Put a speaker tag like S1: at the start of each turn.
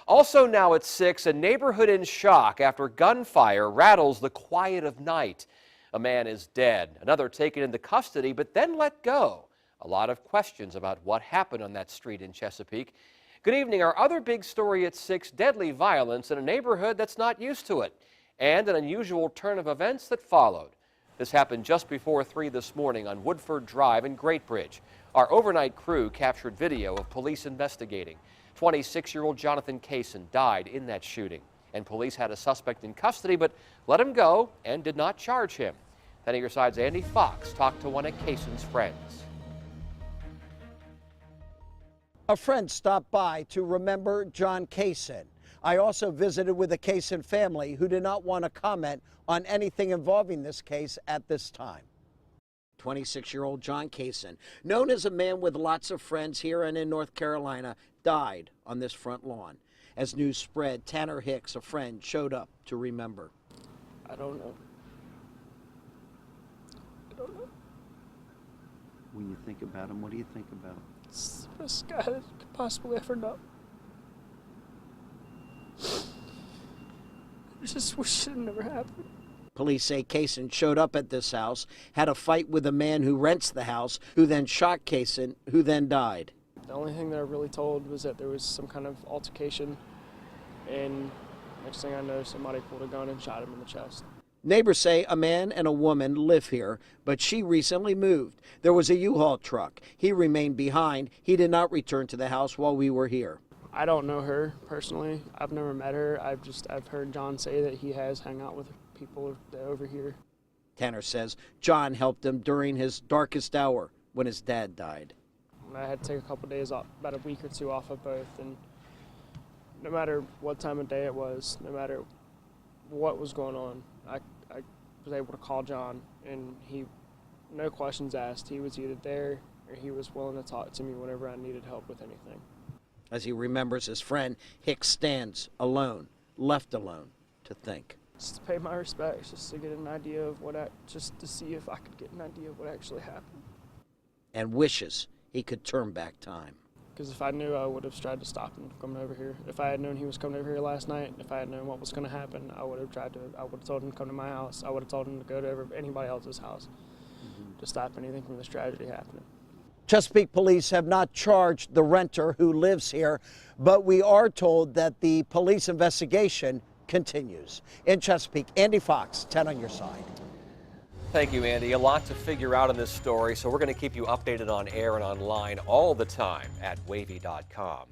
S1: Also now at 6, a neighborhood in shock after gunfire rattles the quiet of night. A man is dead, another taken into custody but then let go. A lot of questions about what happened on that street in Chesapeake. Good evening. Our other big story at 6, deadly violence in a neighborhood that's not used to it, and an unusual turn of events that followed. This happened just before 3 this morning on Woodford Drive in Great Bridge. Our overnight crew captured video of police investigating. 26-year-old Jonathan Kaysen died in that shooting, and police had a suspect in custody but let him go and did not charge him. 10 on your side's Andy Fox talked to one of Kaysen's friends.
S2: A friend stopped by to remember John Kaysen. I also visited with the Kaysen family, who did not want to comment on anything involving this case at this time. 26-year-old John Kaysen, known as a man with lots of friends here and in North Carolina, died on this front lawn. As news spread, Tanner Hicks, a friend, showed up to remember.
S3: I don't know.
S4: When you think about him, what do you think about?
S3: It's the best guy that could possibly ever know. I just wish it never happened.
S2: Police say Kaysen showed up at this house, had a fight with a man who rents the house, who then shot Kaysen, who then died.
S3: The only thing that I really told was that there was some kind of altercation, and next thing I know, somebody pulled a gun and shot him in the chest.
S2: Neighbors say a man and a woman live here, but she recently moved. There was a U-Haul truck. He remained behind. He did not return to the house while we were here.
S3: I don't know her personally. I've never met her. I've heard John say that he has hung out with people over here.
S2: Tanner says John helped him during his darkest hour when his dad died.
S3: I had to take a couple of days off, about a week or two off of both, and no matter what time of day it was, no matter what was going on, I was able to call John, and he, no questions asked, he was either there or he was willing to talk to me whenever I needed help with anything.
S2: As he remembers his friend, Hicks stands alone, left alone, to think.
S3: Just to pay my respects, just to get an idea of just to see if I could get an idea of what actually happened.
S2: And wishes he could turn back time.
S3: Because if I knew, I would have tried to stop him from coming over here. If I had known he was coming over here last night, if I had known what was going to happen, I would have told him to come to my house. I would have told him to go to anybody else's house to stop anything from this tragedy happening.
S2: Chesapeake police have not charged the renter who lives here, but we are told that the police investigation continues. In Chesapeake, Andy Fox, 10 on your side.
S1: Thank you, Andy. A lot to figure out in this story, so we're going to keep you updated on air and online all the time at WAVY.com.